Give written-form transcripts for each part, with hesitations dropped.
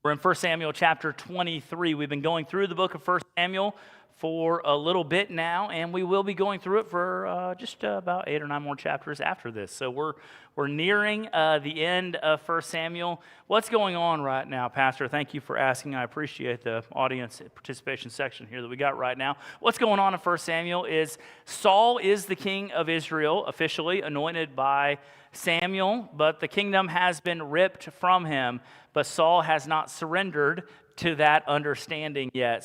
We're in 1 Samuel chapter 23. We've been going through the book of 1 Samuel for a little bit now, and we will be going through it for just about 8 or 9 more chapters after this. So we're nearing the end of 1 Samuel. What's going on right now, Pastor? Thank you for asking. I appreciate the audience participation section here that we got right now. What's going on in 1 Samuel is Saul is the king of Israel, officially anointed by Samuel, but the kingdom has been ripped from him, but Saul has not surrendered to that understanding yet.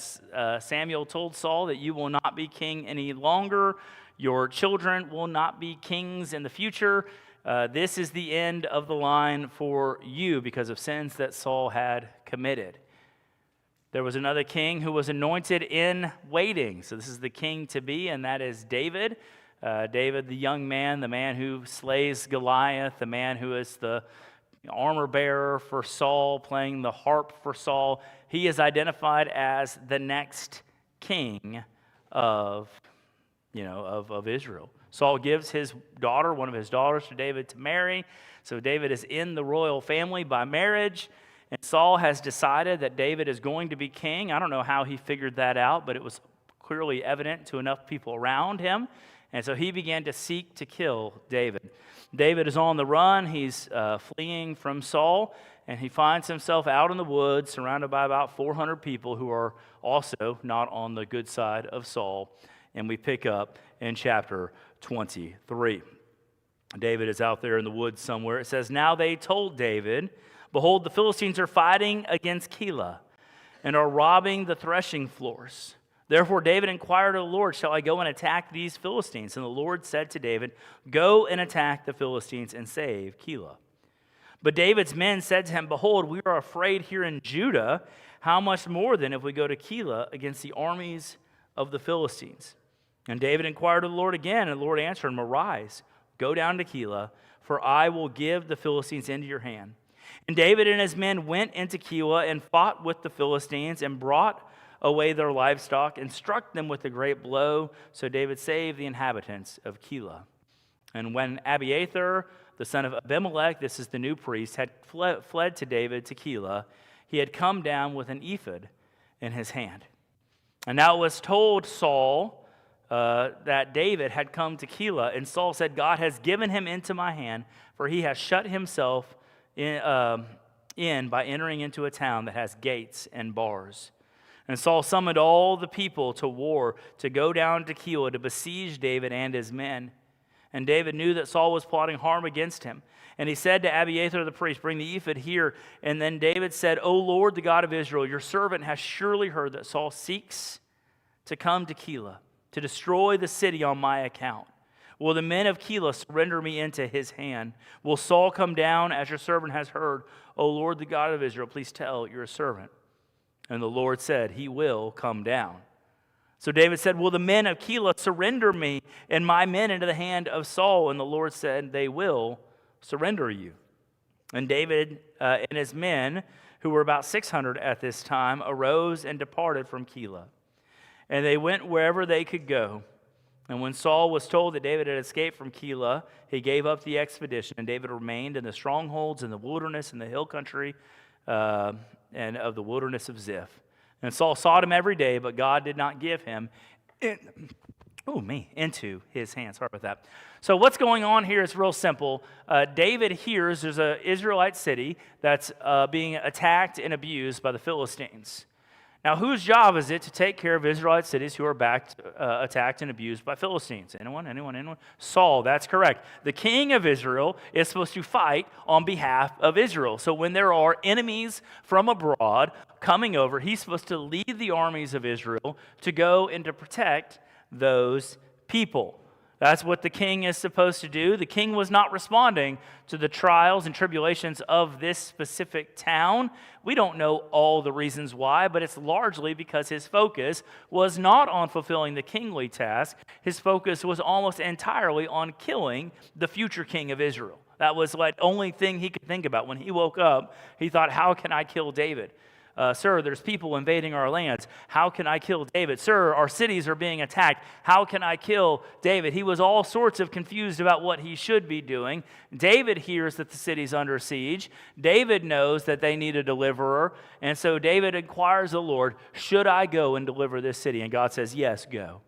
Samuel told Saul that you will not be king any longer. Your children will not be kings in the future. This is the end of the line for you because of sins that Saul had committed. There was another king who was anointed in waiting. So this is the king to be, and that is David. David, the young man, the man who slays Goliath, the man who is the armor bearer for Saul, playing the harp for Saul. He is identified as the next king of Israel. Saul gives his daughter, one of his daughters, to David to marry. So David is in the royal family by marriage. And Saul has decided that David is going to be king. I don't know how he figured that out, but it was clearly evident to enough people around him. And so he began to seek to kill David. David is on the run. He's fleeing from Saul, and he finds himself out in the woods surrounded by about 400 people who are also not on the good side of Saul. And we pick up in chapter 23. David is out there in the woods somewhere. It says, "Now they told David, 'Behold, the Philistines are fighting against Keilah and are robbing the threshing floors.' Therefore David inquired of the Lord, 'Shall I go and attack these Philistines?' And the Lord said to David, 'Go and attack the Philistines and save Keilah.' But David's men said to him, 'Behold, we are afraid here in Judah. How much more then if we go to Keilah against the armies of the Philistines?' And David inquired of the Lord again, and the Lord answered him, 'Arise, go down to Keilah, for I will give the Philistines into your hand.' And David and his men went into Keilah and fought with the Philistines and brought away their livestock and struck them with a great blow. So David saved the inhabitants of Keilah. And when Abiathar, the son of Abimelech, this is the new priest, had fled to David to Keilah, he had come down with an ephod in his hand. And now it was told Saul that David had come to Keilah, and Saul said, 'God has given him into my hand, for he has shut himself in by entering into a town that has gates and bars.' And Saul summoned all the people to war to go down to Keilah to besiege David and his men. And David knew that Saul was plotting harm against him. And he said to Abiathar the priest, 'Bring the ephod here.' And then David said, 'O Lord, the God of Israel, your servant has surely heard that Saul seeks to come to Keilah, to destroy the city on my account. Will the men of Keilah surrender me into his hand? Will Saul come down as your servant has heard? O Lord, the God of Israel, please tell your servant.' And the Lord said, 'He will come down.' So David said, 'Will the men of Keilah surrender me and my men into the hand of Saul?' And the Lord said, 'They will surrender you.' And David and his men, who were about 600 at this time, arose and departed from Keilah. And they went wherever they could go. And when Saul was told that David had escaped from Keilah, he gave up the expedition. And David remained in the strongholds in the wilderness, in the hill country, and of the wilderness of Ziph. And Saul sought him every day, but God did not give him into his hand." Sorry about that. So what's going on here is real simple. David hears there's an Israelite city that's being attacked and abused by the Philistines. Now, whose job is it to take care of Israelite cities who are attacked and abused by Philistines? Anyone? Saul, that's correct. The king of Israel is supposed to fight on behalf of Israel. So when there are enemies from abroad coming over, he's supposed to lead the armies of Israel to go and to protect those people. That's what the king is supposed to do. The king was not responding to the trials and tribulations of this specific town. We don't know all the reasons why, but it's largely because his focus was not on fulfilling the kingly task. His focus was almost entirely on killing the future king of Israel. That was like the only thing he could think about. When he woke up, he thought, how can I kill David? Sir, there's people invading our lands. How can I kill David? Sir, our cities are being attacked. How can I kill David? He was all sorts of confused about what he should be doing. David hears that the city's under siege. David knows that they need a deliverer. And so David inquires the Lord, should I go and deliver this city? And God says, yes, go.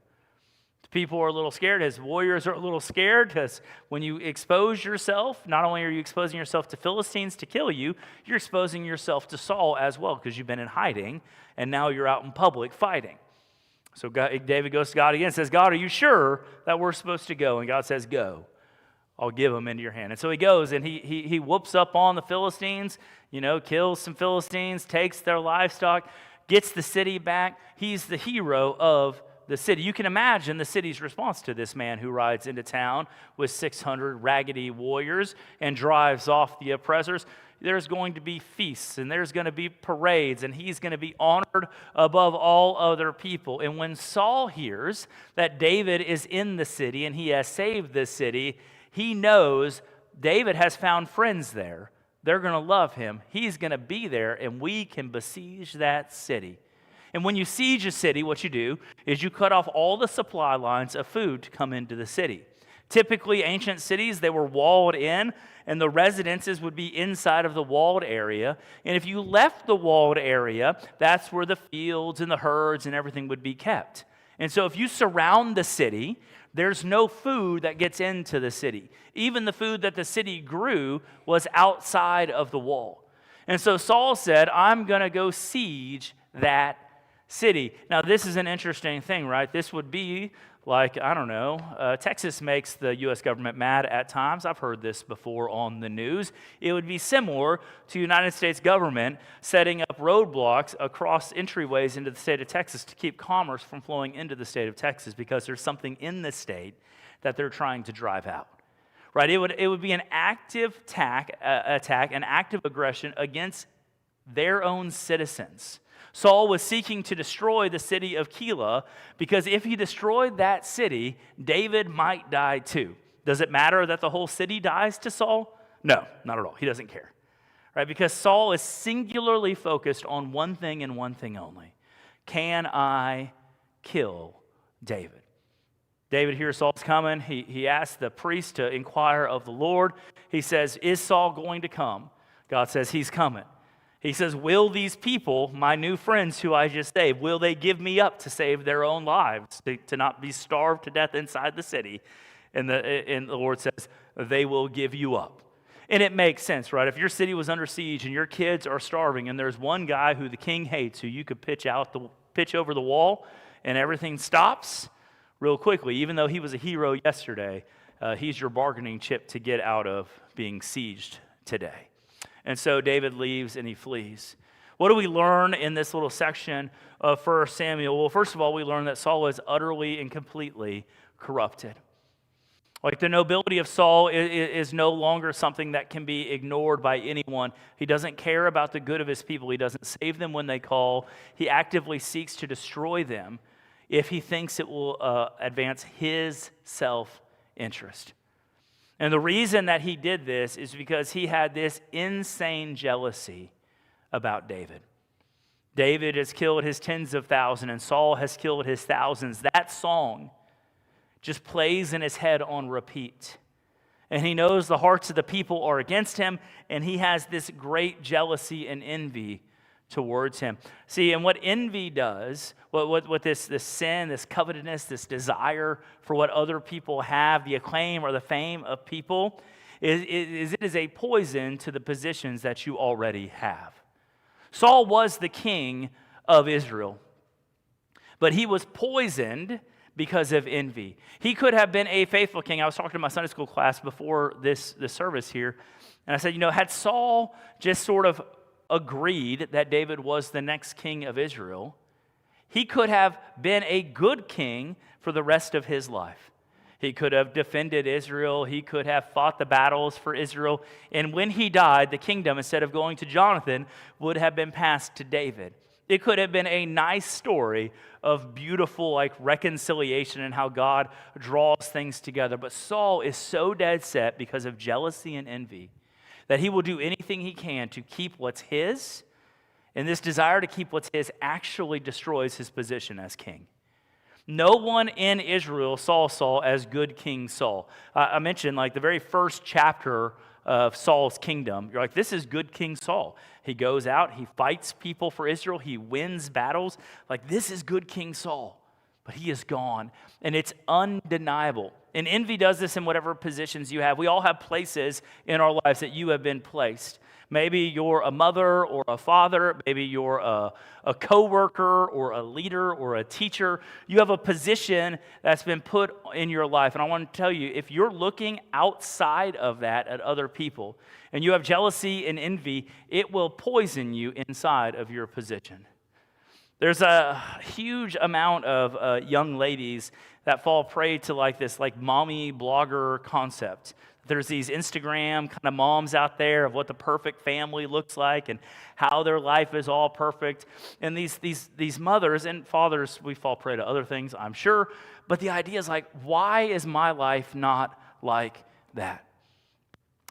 People are a little scared. His warriors are a little scared because when you expose yourself, not only are you exposing yourself to Philistines to kill you, you're exposing yourself to Saul as well because you've been in hiding and now you're out in public fighting. So David goes to God again and says, God, are you sure that we're supposed to go? And God says, go. I'll give them into your hand. And so he goes and he whoops up on the Philistines, kills some Philistines, takes their livestock, gets the city back. He's the hero of the city. You can imagine the city's response to this man who rides into town with 600 raggedy warriors and drives off the oppressors. There's going to be feasts and there's going to be parades and he's going to be honored above all other people. And when Saul hears that David is in the city and he has saved this city, he knows David has found friends there. They're going to love him. He's going to be there and we can besiege that city. And when you siege a city, what you do is you cut off all the supply lines of food to come into the city. Typically, ancient cities, they were walled in, and the residences would be inside of the walled area. And if you left the walled area, that's where the fields and the herds and everything would be kept. And so if you surround the city, there's no food that gets into the city. Even the food that the city grew was outside of the wall. And so Saul said, I'm going to go siege that city. Now, this is an interesting thing, right? This would be like, I don't know, Texas makes the U.S. government mad at times. I've heard this before on the news. It would be similar to United States government setting up roadblocks across entryways into the state of Texas to keep commerce from flowing into the state of Texas because there's something in the state that they're trying to drive out. Right? It would be an active attack, an active aggression against their own citizens. Saul was seeking to destroy the city of Keilah because if he destroyed that city, David might die too. Does it matter that the whole city dies to Saul? No, not at all. He doesn't care. Right? Because Saul is singularly focused on one thing and one thing only. Can I kill David? David hears Saul's coming. He asks the priest to inquire of the Lord. He says, is Saul going to come? God says, he's coming. He says, will these people, my new friends who I just saved, will they give me up to save their own lives, to not be starved to death inside the city? And the Lord says, they will give you up. And it makes sense, right? If your city was under siege and your kids are starving and there's one guy who the king hates who you could pitch over the wall and everything stops real quickly, even though he was a hero yesterday, he's your bargaining chip to get out of being sieged today. And so David leaves and he flees. What do we learn in this little section of 1 Samuel? Well, first of all, we learn that Saul is utterly and completely corrupted. Like the nobility of Saul is no longer something that can be ignored by anyone. He doesn't care about the good of his people. He doesn't save them when they call. He actively seeks to destroy them if he thinks it will advance his self-interest. And the reason that he did this is because he had this insane jealousy about David. David has killed his tens of thousands, and Saul has killed his thousands. That song just plays in his head on repeat. And he knows the hearts of the people are against him, and he has this great jealousy and envy towards him. See, and what envy does, what this sin, this covetousness, this desire for what other people have, the acclaim or the fame of people, it is a poison to the positions that you already have. Saul was the king of Israel, but he was poisoned because of envy. He could have been a faithful king. I was talking to my Sunday school class before the service here, and I said, had Saul just sort of agreed that David was the next king of Israel, he could have been a good king for the rest of his life. He could have defended Israel. He could have fought the battles for Israel. And when he died, the kingdom, instead of going to Jonathan, would have been passed to David. It could have been a nice story of beautiful reconciliation and how God draws things together. But Saul is so dead set because of jealousy and envy that he will do anything he can to keep what's his And this desire to keep what's his actually destroys his position as king. No one in Israel saw Saul as good King Saul. I mentioned like the very first chapter of Saul's kingdom. You're like, this is good King Saul. He goes out, he fights people for Israel, he wins battles. Like, this is good King Saul. But he is gone, and it's undeniable. And envy does this in whatever positions you have. We all have places in our lives that you have been placed. Maybe you're a mother or a father. Maybe you're a coworker or a leader or a teacher. You have a position that's been put in your life. And I want to tell you, if you're looking outside of that at other people and you have jealousy and envy, it will poison you inside of your position. There's a huge amount of young ladies that fall prey to like this like mommy blogger concept. There's these Instagram kind of moms out there of what the perfect family looks like and how their life is all perfect. And these mothers and fathers, we fall prey to other things, I'm sure. But the idea is like, why is my life not like that?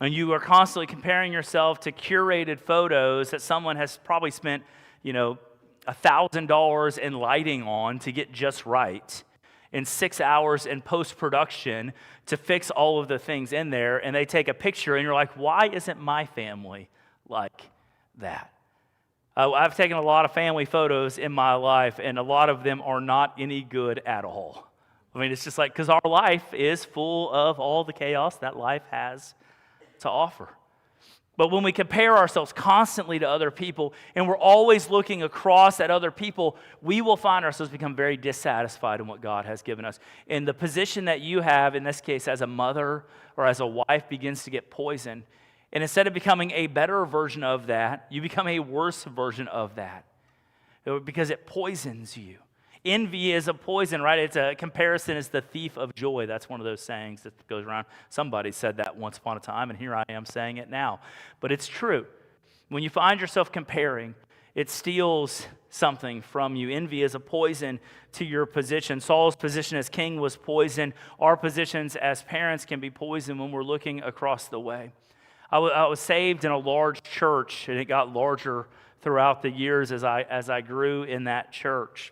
And you are constantly comparing yourself to curated photos that someone has probably spent, $1,000 in lighting on to get just right, in 6 hours in post-production to fix all of the things in there, and they take a picture, and you're like, why isn't my family like that? I've taken a lot of family photos in my life, and a lot of them are not any good at all. I mean, it's just like, because our life is full of all the chaos that life has to offer. But when we compare ourselves constantly to other people and we're always looking across at other people, we will find ourselves become very dissatisfied in what God has given us. And the position that you have, in this case, as a mother or as a wife, begins to get poisoned. And instead of becoming a better version of that, you become a worse version of that because it poisons you. Envy is a poison, right? It's a comparison is the thief of joy. That's one of those sayings that goes around. Somebody said that once upon a time, and here I am saying it now. But it's true. When you find yourself comparing, it steals something from you. Envy is a poison to your position. Saul's position as king was poison. Our positions as parents can be poison when we're looking across the way. I was saved in a large church, and it got larger throughout the years as I grew in that church.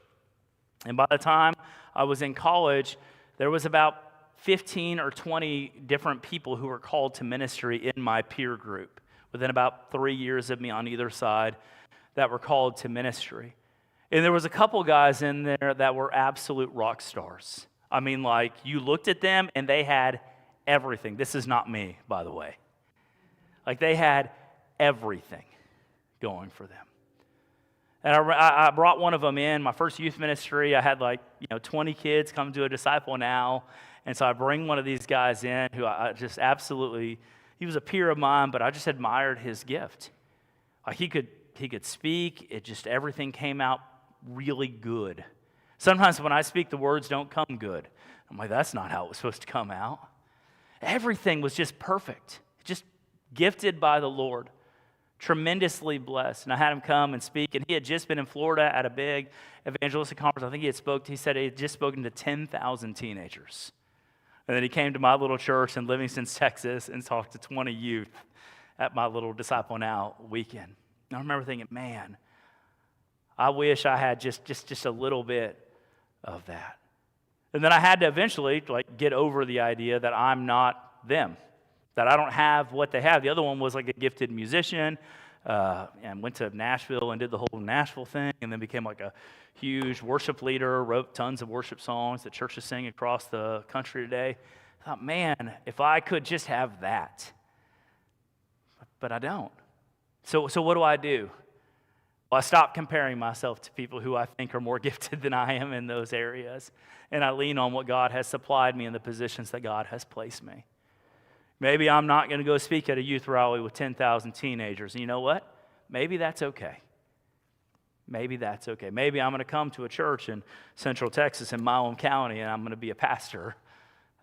And by the time I was in college, there was about 15 or 20 different people who were called to ministry in my peer group, within about 3 years of me on either side, that were called to ministry. And there was a couple guys in there that were absolute rock stars. I mean, like, you looked at them and they had everything. This is not me, by the way. Like, they had everything going for them. And I brought one of them in, my first youth ministry. I had 20 kids come to a Disciple Now. And so I bring one of these guys in who I just absolutely, he was a peer of mine, but I just admired his gift. He could speak, everything came out really good. Sometimes when I speak, the words don't come good. I'm like, that's not how it was supposed to come out. Everything was just perfect, just gifted by the Lord. Tremendously blessed. And I had him come and speak, and he had just been in Florida at a big evangelistic conference. I think he said he had just spoken to 10,000 teenagers. And then he came to my little church in Livingston, Texas, and talked to 20 youth at my little Disciple Now weekend. And I remember thinking, man, I wish I had just a little bit of that. And then I had to eventually get over the idea that I'm not them, that I don't have what they have. The other one was like a gifted musician and went to Nashville and did the whole Nashville thing, and then became like a huge worship leader, wrote tons of worship songs that churches sing across the country today. I thought, man, if I could just have that. But I don't. So what do? Well, I stop comparing myself to people who I think are more gifted than I am in those areas, and I lean on what God has supplied me in the positions that God has placed me. Maybe I'm not going to go speak at a youth rally with 10,000 teenagers. And you know what? Maybe that's okay. Maybe that's okay. Maybe I'm going to come to a church in Central Texas in my own county, and I'm going to be a pastor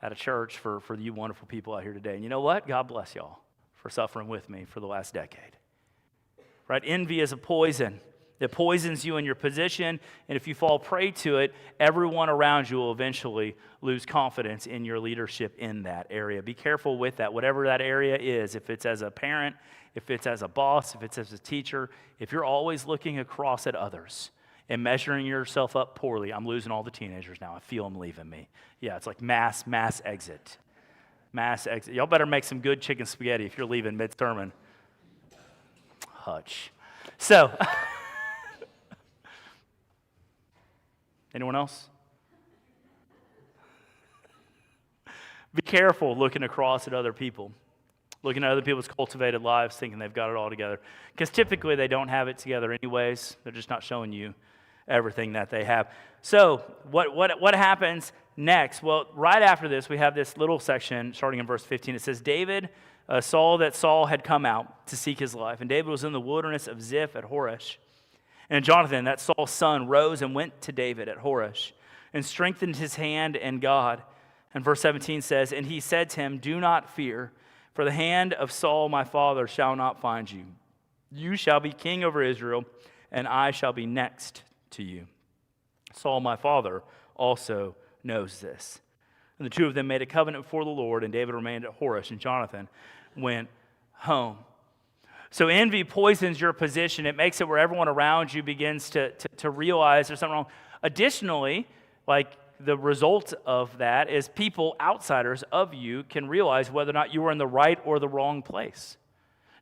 at a church for you wonderful people out here today. And you know what? God bless y'all for suffering with me for the last decade. Right? Envy is a poison. It poisons you in your position, and if you fall prey to it, everyone around you will eventually lose confidence in your leadership in that area. Be careful with that, whatever that area is. If it's as a parent, if it's as a boss, if it's as a teacher, if you're always looking across at others and measuring yourself up poorly, I'm losing all the teenagers now. I feel them leaving me. Yeah, it's like mass exit. Mass exit. Y'all better make some good chicken spaghetti if you're leaving mid-sermon. Hutch. So, anyone else? Be careful looking across at other people, looking at other people's cultivated lives, thinking they've got it all together. Because typically they don't have it together anyways. They're just not showing you everything that they have. So what happens next? Well, right after this, we have this little section starting in verse 15. It says, David saw that Saul had come out to seek his life, and David was in the wilderness of Ziph at Horesh. And Jonathan, that Saul's son, rose and went to David at Horesh and strengthened his hand in God. And verse 17 says, and he said to him, do not fear, for the hand of Saul my father shall not find you. You shall be king over Israel, and I shall be next to you. Saul my father also knows this. And the two of them made a covenant before the Lord, and David remained at Horesh, and Jonathan went home. So envy poisons your position. It makes it where everyone around you begins to realize there's something wrong. Additionally, like, the result of that is people, outsiders of you, can realize whether or not you were in the right or the wrong place.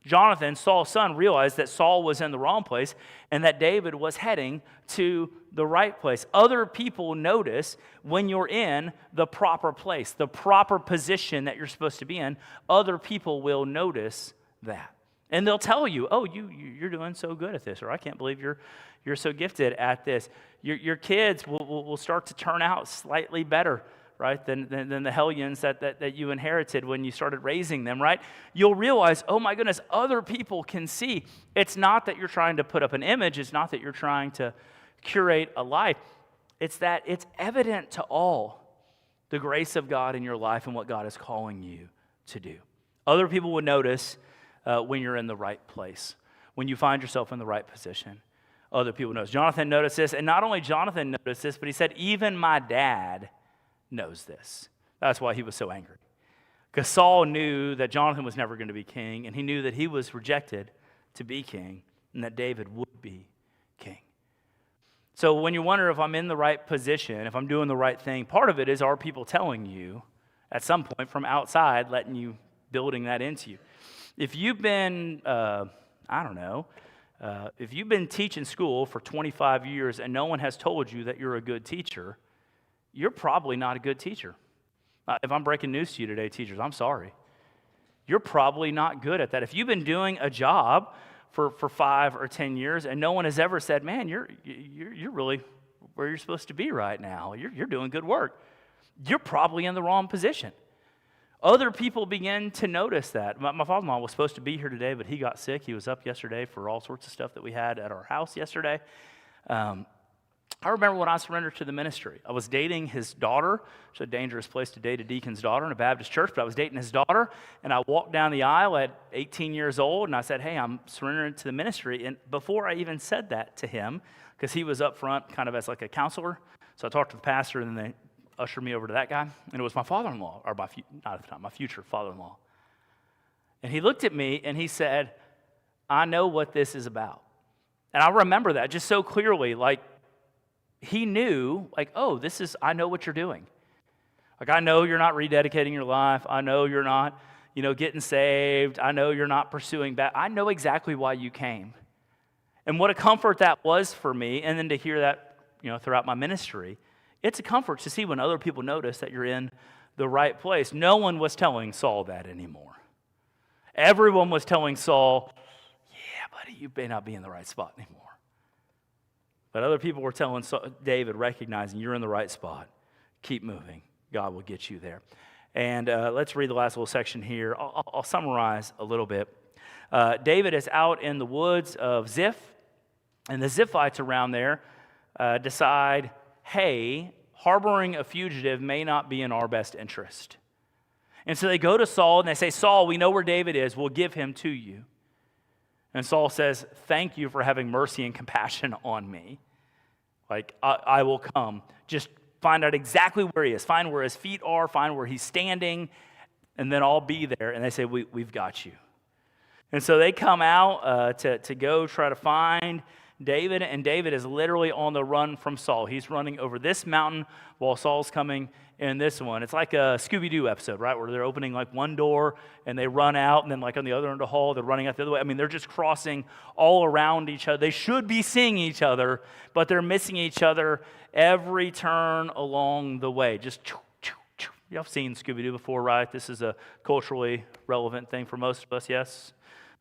Jonathan, Saul's son, realized that Saul was in the wrong place and that David was heading to the right place. Other people notice when you're in the proper place, the proper position that you're supposed to be in. Other people will notice that. And they'll tell you, oh, you're doing so good at this, or I can't believe you're so gifted at this. Your kids will start to turn out slightly better, right, than the hellions that you inherited when you started raising them, right? You'll realize, oh my goodness, other people can see. It's not that you're trying to put up an image. It's not that you're trying to curate a life. It's that it's evident to all the grace of God in your life and what God is calling you to do. Other people will notice when you're in the right place, when you find yourself in the right position. Other people notice. Jonathan noticed this, and not only Jonathan noticed this, but he said, even my dad knows this. That's why he was so angry. Because Saul knew that Jonathan was never going to be king, and he knew that he was rejected to be king, and that David would be king. So when you wonder if I'm in the right position, if I'm doing the right thing, part of it is, are people telling you at some point from outside, letting you, building that into you? If you've been, if you've been teaching school for 25 years and no one has told you that you're a good teacher, you're probably not a good teacher. If I'm breaking news to you today, teachers, I'm sorry. You're probably not good at that. If you've been doing a job for 5 or 10 years and no one has ever said, man, you're really where you're supposed to be right now. You're doing good work. You're probably in the wrong position. Other people begin to notice that. My father-in-law was supposed to be here today, but he got sick. He was up yesterday for all sorts of stuff that we had at our house yesterday. I remember when I surrendered to the ministry. I was dating his daughter. It's a dangerous place to date a deacon's daughter in a Baptist church, but I was dating his daughter, and I walked down the aisle at 18 years old, and I said, hey, I'm surrendering to the ministry. And before I even said that to him, because he was up front kind of as like a counselor, so I talked to the pastor, and then they ushered me over to that guy, and it was my father-in-law, or not at the time, my future father-in-law. And he looked at me, and he said, I know what this is about. And I remember that just so clearly, like, he knew, like, oh, I know what you're doing. Like, I know you're not rededicating your life. I know you're not, getting saved. I know you're not pursuing that. I know exactly why you came. And what a comfort that was for me, and then to hear that, throughout my ministry. It's a comfort to see when other people notice that you're in the right place. No one was telling Saul that anymore. Everyone was telling Saul, yeah, buddy, you may not be in the right spot anymore. But other people were telling David, recognizing you're in the right spot. Keep moving. God will get you there. And let's read the last little section here. I'll summarize a little bit. David is out in the woods of Ziph, and the Ziphites around there decide, hey, harboring a fugitive may not be in our best interest. And so they go to Saul and they say, Saul, we know where David is. We'll give him to you. And Saul says, thank you for having mercy and compassion on me. Like, I will come. Just find out exactly where he is. Find where his feet are. Find where he's standing. And then I'll be there. And they say, we've got you. And so they come out to go try to find David, and David is literally on the run from Saul. He's running over this mountain while Saul's coming in this one. It's like a Scooby-Doo episode, right, where they're opening like one door and they run out, and then like on the other end of the hall, they're running out the other way. I mean, they're just crossing all around each other. They should be seeing each other, but they're missing each other every turn along the way. Just choo, choo, choo. Y'all have seen Scooby-Doo before, right? This is a culturally relevant thing for most of us, yes?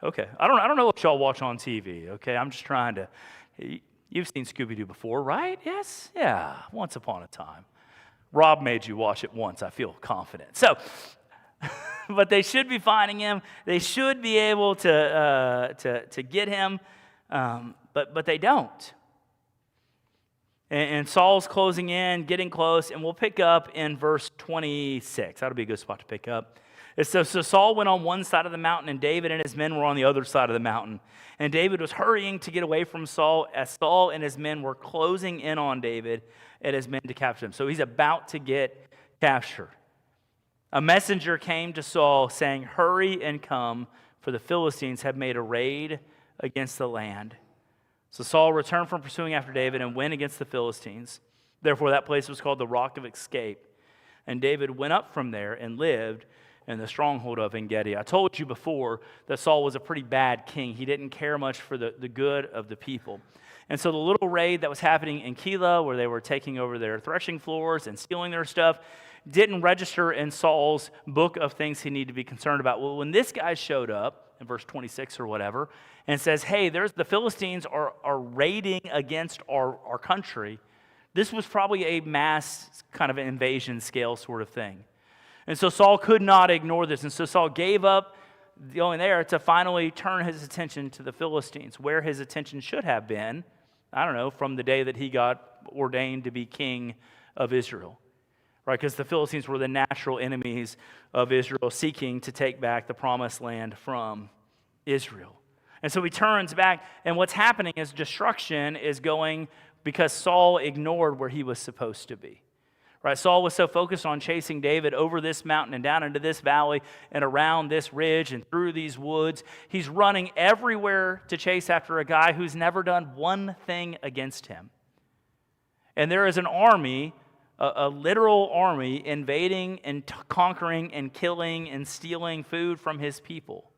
Okay, I don't know what y'all watch on TV, okay? I'm just trying to, you've seen Scooby-Doo before, right? Yes? Yeah, once upon a time. Rob made you watch it once, I feel confident. So, but they should be finding him. They should be able to get him, but they don't. And Saul's closing in, getting close, and we'll pick up in verse 26. That'll be a good spot to pick up. So Saul went on one side of the mountain, and David and his men were on the other side of the mountain. And David was hurrying to get away from Saul as Saul and his men were closing in on David and his men to capture him. So he's about to get captured. A messenger came to Saul saying, "Hurry and come, for the Philistines have made a raid against the land." So Saul returned from pursuing after David and went against the Philistines. Therefore that place was called the Rock of Escape. And David went up from there and lived in the stronghold of En-Gedi. I told you before that Saul was a pretty bad king. He didn't care much for the good of the people. And so the little raid that was happening in Keilah, where they were taking over their threshing floors and stealing their stuff, didn't register in Saul's book of things he needed to be concerned about. Well, when this guy showed up, in verse 26 or whatever, and says, hey, the Philistines are raiding against our country, this was probably a mass kind of invasion scale sort of thing. And so Saul could not ignore this. And so Saul gave up going there to finally turn his attention to the Philistines, where his attention should have been, I don't know, from the day that he got ordained to be king of Israel. Right? Because the Philistines were the natural enemies of Israel, seeking to take back the promised land from Israel. And so he turns back, and what's happening is destruction is going because Saul ignored where he was supposed to be. Right? Saul was so focused on chasing David over this mountain and down into this valley and around this ridge and through these woods. He's running everywhere to chase after a guy who's never done one thing against him. And there is an army, a literal army, invading and conquering and killing and stealing food from his people.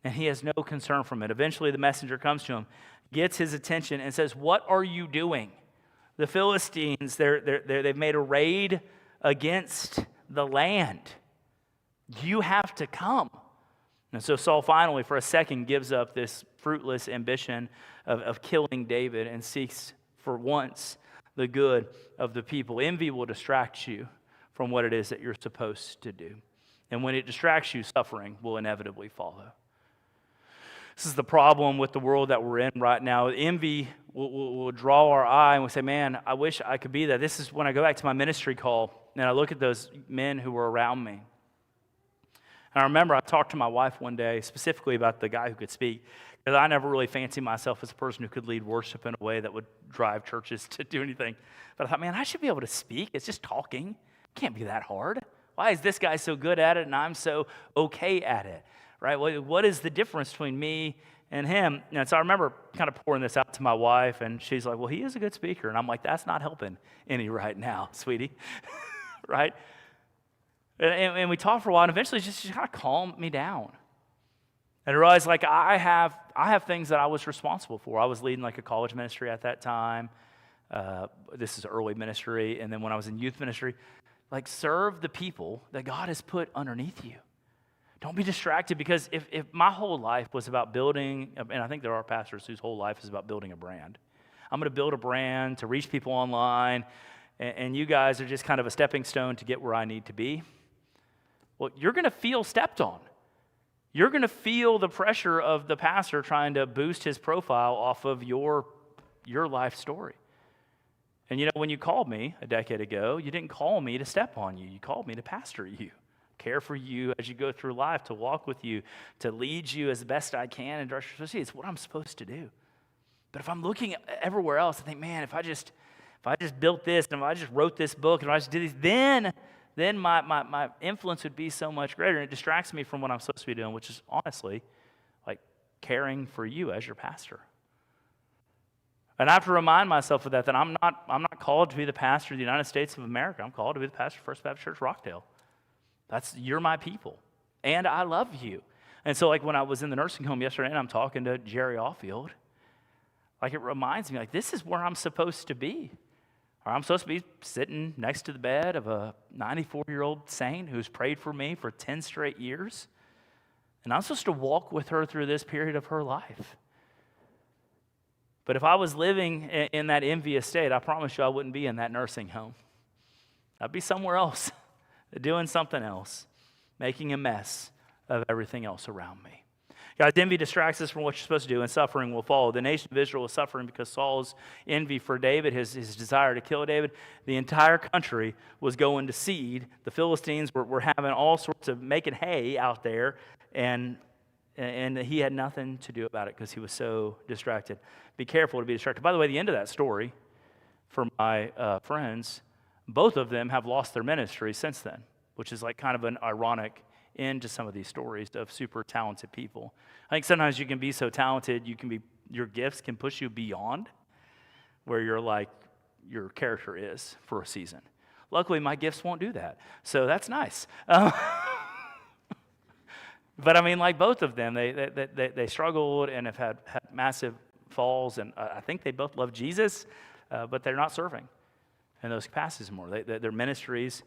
And he has no concern from it. Eventually the messenger comes to him, gets his attention, and says, "What are you doing? The Philistines, they've made a raid against the land. You have to come." And so Saul finally, for a second, gives up this fruitless ambition of killing David and seeks for once the good of the people. Envy will distract you from what it is that you're supposed to do. And when it distracts you, suffering will inevitably follow. This is the problem with the world that we're in right now. Envy will draw our eye and we'll say, man, I wish I could be that. This is when I go back to my ministry call and I look at those men who were around me. And I remember I talked to my wife one day specifically about the guy who could speak, because I never really fancied myself as a person who could lead worship in a way that would drive churches to do anything. But I thought, man, I should be able to speak. It's just talking. It can't be that hard. Why is this guy so good at it and I'm so okay at it? Right? What is the difference between me and him? And so I remember kind of pouring this out to my wife, and she's like, well, he is a good speaker. And I'm like, that's not helping any right now, sweetie. Right? And we talked for a while, and eventually just kind of calmed me down. And I realized, like, I have things that I was responsible for. I was leading like a college ministry at that time. This is early ministry. And then when I was in youth ministry, like, serve the people that God has put underneath you. Don't be distracted, because if my whole life was about building, and I think there are pastors whose whole life is about building a brand. I'm going to build a brand to reach people online, and you guys are just kind of a stepping stone to get where I need to be. Well, you're going to feel stepped on. You're going to feel the pressure of the pastor trying to boost his profile off of your life story. And you know, when you called me a decade ago, you didn't call me to step on you. You called me to pastor you. Care for you as you go through life, to walk with you, to lead you as best I can and direct you. It's what I'm supposed to do. But if I'm looking everywhere else, I think, man, if I just built this, and if I just wrote this book, and if I just did this, then my influence would be so much greater. And it distracts me from what I'm supposed to be doing, which is honestly like caring for you as your pastor. And I have to remind myself of that I'm not called to be the pastor of the United States of America. I'm called to be the pastor of First Baptist Church Rockdale. You're my people, and I love you. And so like when I was in the nursing home yesterday and I'm talking to Jerry Offield, like it reminds me, like this is where I'm supposed to be. Or I'm supposed to be sitting next to the bed of a 94-year-old saint who's prayed for me for 10 straight years. And I'm supposed to walk with her through this period of her life. But if I was living in that envious state, I promise you I wouldn't be in that nursing home. I'd be somewhere else, doing something else, making a mess of everything else around me. Guys, envy distracts us from what you're supposed to do, and suffering will follow. The nation of Israel was suffering because Saul's envy for David, his desire to kill David. The entire country was going to seed. The Philistines were having all sorts of making hay out there, and he had nothing to do about it because he was so distracted. Be careful to be distracted. By the way, the end of that story, for my friends, both of them have lost their ministry since then, which is like kind of an ironic end to some of these stories of super talented people. I think sometimes you can be so talented, your gifts can push you beyond where your character is for a season. Luckily, my gifts won't do that, so that's nice. But I mean, like both of them, they struggled and have had massive falls, and I think they both love Jesus, but they're not serving in those capacities more. Their ministries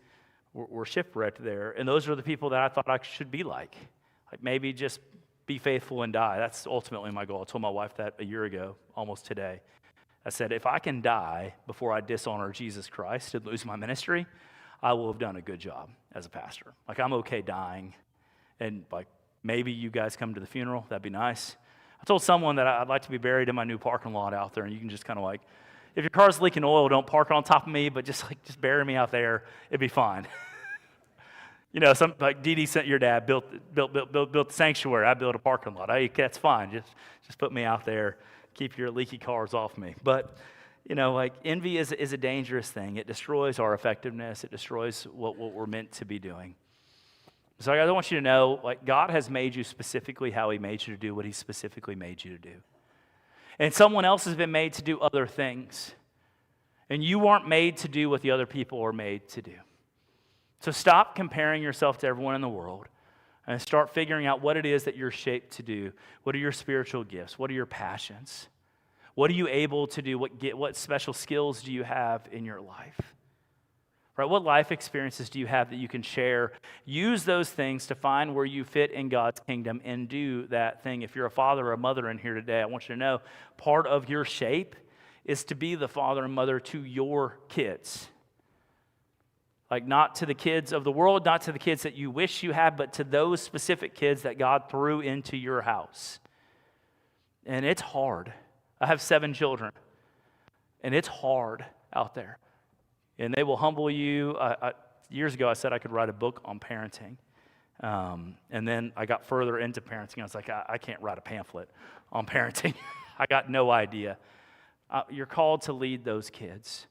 were shipwrecked there, and those are the people that I thought I should be like maybe just be faithful and die. That's ultimately my goal. I told my wife that a year ago, almost today. I said, if I can die before I dishonor Jesus Christ and lose my ministry, I will have done a good job as a pastor. Like, I'm okay dying, and like maybe you guys come to the funeral. That'd be nice. I told someone that I'd like to be buried in my new parking lot out there, and you can just kind of like, if your car's leaking oil, don't park on top of me, but just bury me out there. It'd be fine. You know, like Dee Dee sent your dad built the sanctuary. I built a parking lot. Hey, that's fine. Just put me out there. Keep your leaky cars off me. But you know, like envy is a dangerous thing. It destroys our effectiveness. It destroys what we're meant to be doing. So I want you to know, like, God has made you specifically how He made you to do what He specifically made you to do. And someone else has been made to do other things. And you aren't made to do what the other people are made to do. So stop comparing yourself to everyone in the world and start figuring out what it is that you're shaped to do. What are your spiritual gifts? What are your passions? What are you able to do? What special skills do you have in your life? Right? What life experiences do you have that you can share? Use those things to find where you fit in God's kingdom and do that thing. If you're a father or a mother in here today, I want you to know part of your shape is to be the father and mother to your kids. Like, not to the kids of the world, not to the kids that you wish you had, but to those specific kids that God threw into your house. And it's hard. I have 7 children, and it's hard out there. And they will humble you. Years ago, I said I could write a book on parenting. And then I got further into parenting. I was like, I can't write a pamphlet on parenting. I got no idea. You're called to lead those kids.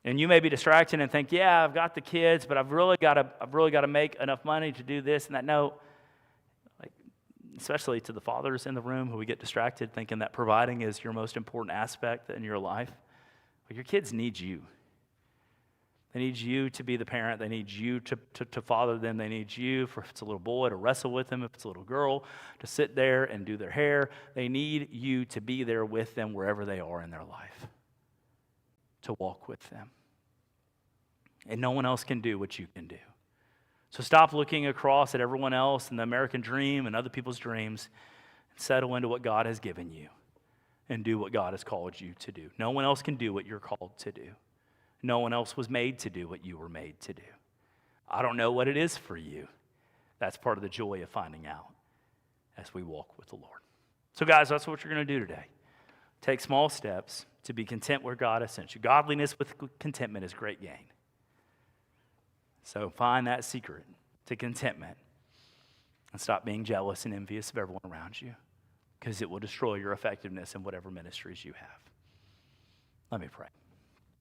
And you may be distracted and think, yeah, I've got the kids, but I've really got to make enough money to do this and that. No, like, especially to the fathers in the room who we get distracted thinking that providing is your most important aspect in your life. But your kids need you. They need you to be the parent. They need you to father them. They need you, if it's a little boy, to wrestle with them. If it's a little girl, to sit there and do their hair. They need you to be there with them wherever they are in their life, to walk with them. And no one else can do what you can do. So stop looking across at everyone else and the American dream and other people's dreams, and settle into what God has given you and do what God has called you to do. No one else can do what you're called to do. No one else was made to do what you were made to do. I don't know what it is for you. That's part of the joy of finding out as we walk with the Lord. So guys, that's what you're going to do today. Take small steps to be content where God has sent you. Godliness with contentment is great gain. So find that secret to contentment and stop being jealous and envious of everyone around you, because it will destroy your effectiveness in whatever ministries you have. Let me pray.